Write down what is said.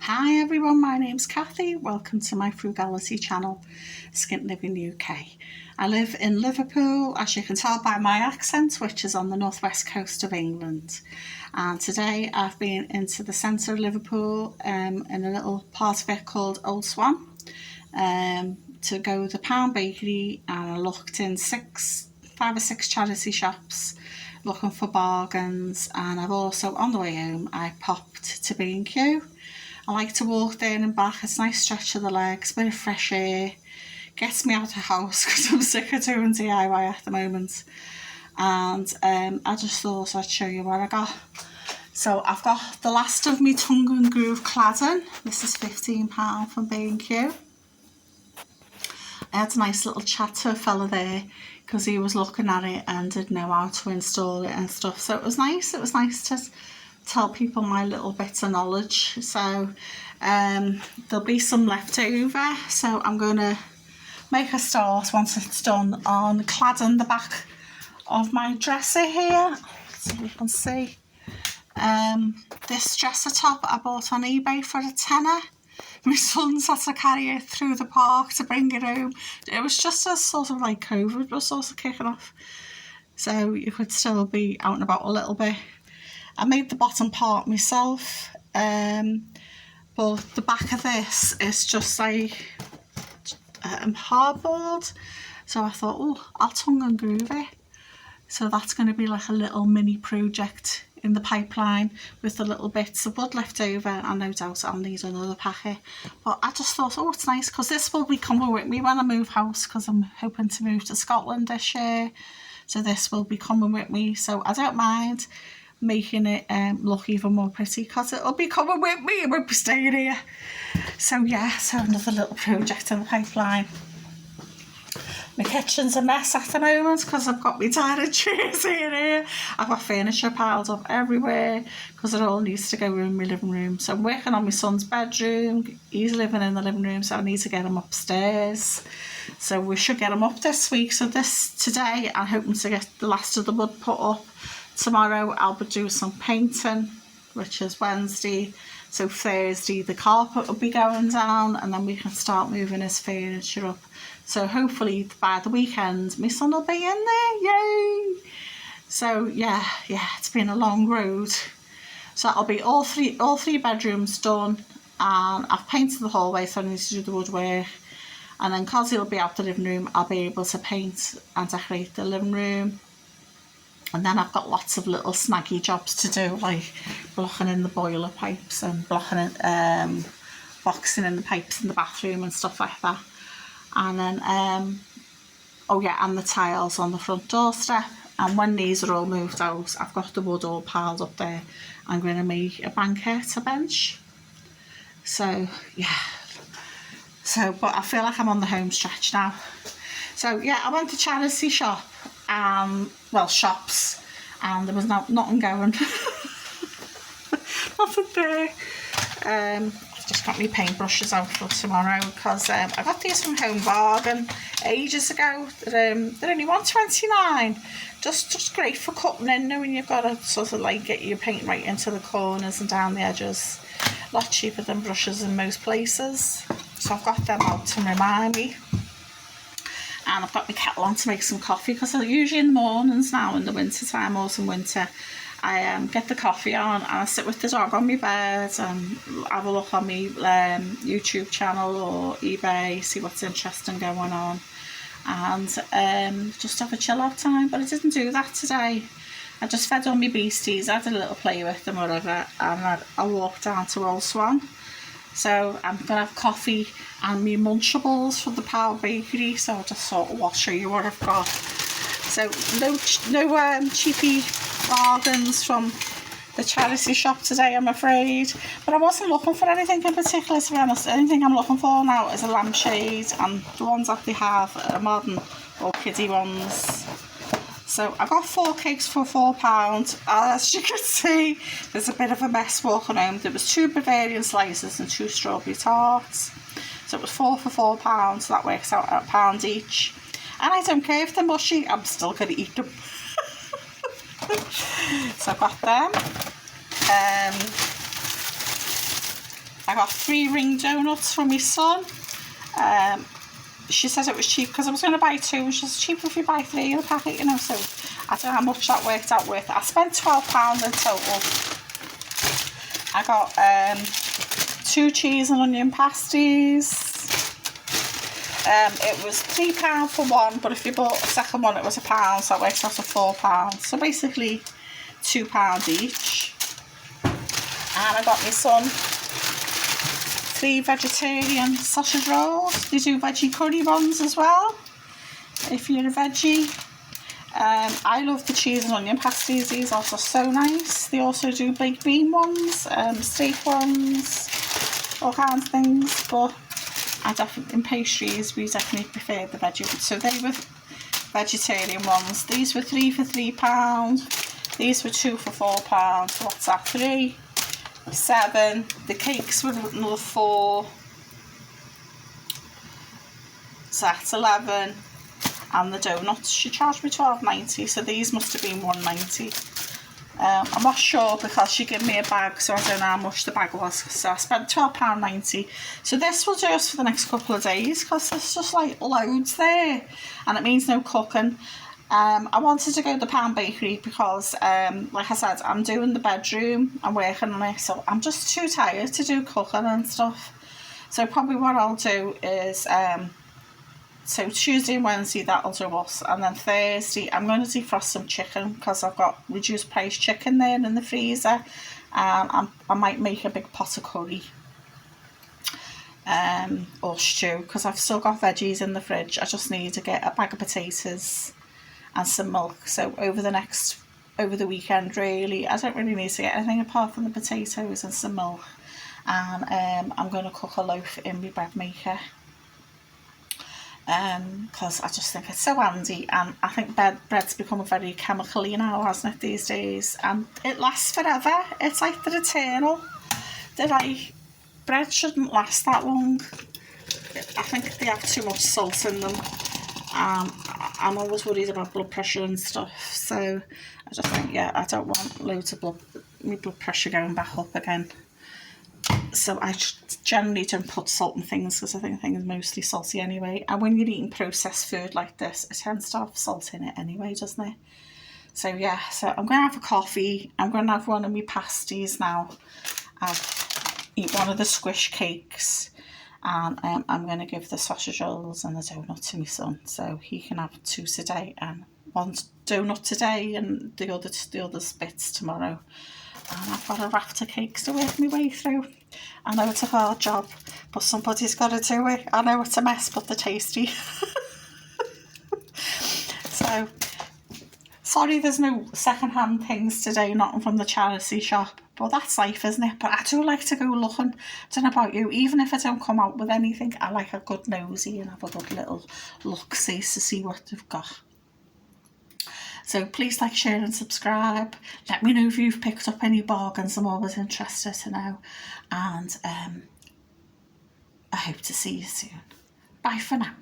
Hi everyone, my name's Kathy. Welcome to my frugality channel, Skint Living UK. I live in Liverpool, as you can tell by my accent, which is on the northwest coast of England. And today I've been into the centre of Liverpool in a little part of it called Old Swan to go to the Pound Bakery, and I looked in 5 or 6 charity shops looking for bargains, and I've also, on the way home, I popped to B&Q. I like to walk there and back. It's a nice stretch of the legs, a bit of fresh air, gets me out of the house because I'm sick of doing DIY at the moment. And I just thought I'd show you what I got. So I've got the last of me tongue and groove cladding. This is £15 from B&Q. I had a nice little chat to a fella there because he was looking at it and didn't know how to install it and stuff. So it was nice to tell people my little bits of knowledge. So there'll be some left over, so I'm going to make a start once it's done on cladding the back of my dresser here, so you can see. This dresser top I bought on eBay for £10. My son's had to carry it through the park to bring it home. It was just as sort of like COVID was sort of kicking off, so you could still be out and about a little bit. I made the bottom part myself, but the back of this is just like hardboard, so I thought, oh, I'll tongue and groove it. So that's going to be like a little mini project in the pipeline with the little bits of wood left over, and no doubt I'll need another packet. But I just thought, oh, it's nice because this will be coming with me when I move house, because I'm hoping to move to Scotland this year. So this will be coming with me, so I don't mind making it look even more pretty because it'll be coming with me. It won't be staying here. So yeah, so another little project in the pipeline. My kitchen's a mess at the moment because I've got my dining chairs here. I've got furniture piled up everywhere because it all needs to go in my living room. So I'm working on my son's bedroom. He's living in the living room, so I need to get him upstairs. So we should get him up this week. So today I'm hoping to get the last of the wood put up. Tomorrow I'll be doing some painting, which is Wednesday. So Thursday the carpet will be going down, and then we can start moving his furniture up. So hopefully by the weekend my son will be in there, yay! So yeah, it's been a long road. So that'll be all three bedrooms done, and I've painted the hallway, so I need to do the woodwork. And then because he'll be out the living room, I'll be able to paint and decorate the living room. And then I've got lots of little snaggy jobs to do, like blocking in the boiler pipes and blocking in, boxing in the pipes in the bathroom and stuff like that. And then, oh yeah, and the tiles on the front doorstep. And when these are all moved out, I've got the wood all piled up there. I'm going to make a banquette, a bench. So yeah. So, but I feel like I'm on the home stretch now. So yeah, I went to charity shop, well, shops, and there was nothing going. Nothing there. I've just got my paintbrushes out for tomorrow because I got these from Home Bargain ages ago. They're only £1.29. Just great for cutting in, knowing you've got to sort of like get your paint right into the corners and down the edges. A lot cheaper than brushes in most places. So I've got them out to remind me. And I've got my kettle on to make some coffee because usually in the mornings now in the winter time, autumn winter, I get the coffee on and I sit with the dog on my bed and have a look on my YouTube channel or eBay, see what's interesting going on, and just have a chill out time. But I didn't do that today. I just fed all my beasties, I had a little play with them, whatever, and I walked down to Old Swan. So I'm going to have coffee and me Munchables from the Pound Bakery. So I just thought, oh, I'll show you what I've got. So no cheapy bargains from the charity shop today, I'm afraid. But I wasn't looking for anything in particular, to be honest. Anything I'm looking for now is a lampshade, and the ones that they have are modern or kiddie ones. So I got 4 cakes for £4. As you can see, there's a bit of a mess walking home. There was 2 Bavarian slices and 2 strawberry tarts. So it was 4 for £4, so that works out at £1 each. And I don't care if they're mushy, I'm still going to eat them. So I got them. I got 3 ring donuts from my son. She says it was cheap because I was going to buy 2, and she says cheaper if you buy 3 in a packet, you know, so I don't know how much that worked out with. I spent £12 in total. I got 2 cheese and onion pasties. It was £3 for one, but if you bought a second one it was £1, so that works out to £4. So basically £2 each. And I got my son 3 vegetarian sausage rolls. They do veggie curry ones as well, if you're a veggie. I love the cheese and onion pasties. These are also so nice. They also do baked bean ones, steak ones, all kinds of things, but I definitely, in pastries, we definitely prefer the veggie ones. So they were vegetarian ones. These were 3 for £3. These were 2 for £4. So what's that? 3, 7. The cakes were another 4. So that's 11. And the donuts, she charged me £12.90. So these must have been £1.90. I'm not sure because she gave me a bag, so I don't know how much the bag was. So I spent £12.90. So this will do us for the next couple of days because there's just like loads there, and it means no cooking. I wanted to go to the Pound Bakery because, like I said, I'm doing the bedroom, I'm working on it, so I'm just too tired to do cooking and stuff. So probably what I'll do is, so Tuesday and Wednesday, that'll do us. And then Thursday, I'm going to defrost some chicken because I've got reduced price chicken there in the freezer. I might make a big pot of curry or stew because I've still got veggies in the fridge. I just need to get a bag of potatoes and some milk. So over the weekend, really, I don't really need to get anything apart from the potatoes and some milk. And I'm going to cook a loaf in my bread maker. Because I just think it's so handy, and I think bread's become very chemically now, hasn't it, these days, and it lasts forever. It's like the eternal. Bread shouldn't last that long. I think they have too much salt in them. I'm always worried about blood pressure and stuff, so I just think, yeah, I don't want loads of my blood pressure going back up again. So I generally don't put salt in things because I think things are mostly salty anyway. And when you're eating processed food like this, it tends to have salt in it anyway, doesn't it? So yeah, so I'm going to have a coffee. I'm going to have one of my pasties now. I'll eat one of the squish cakes. And I'm going to give the sausage rolls and the donut to my son. So he can have 2 today and 1 donut today and the other bits tomorrow. And I've got a raft of cakes to work my way through. I know it's a hard job, but somebody's got to do it. I know it's a mess, but they're tasty. So, sorry there's no second-hand things today, nothing from the charity shop. But that's life, isn't it? But I do like to go looking. I don't know about you, even if I don't come out with anything, I like a good nosy and have a good little look-see to see what they've got. So please like, share and subscribe. Let me know if you've picked up any bargains. I'm always interested to know. And I hope to see you soon. Bye for now.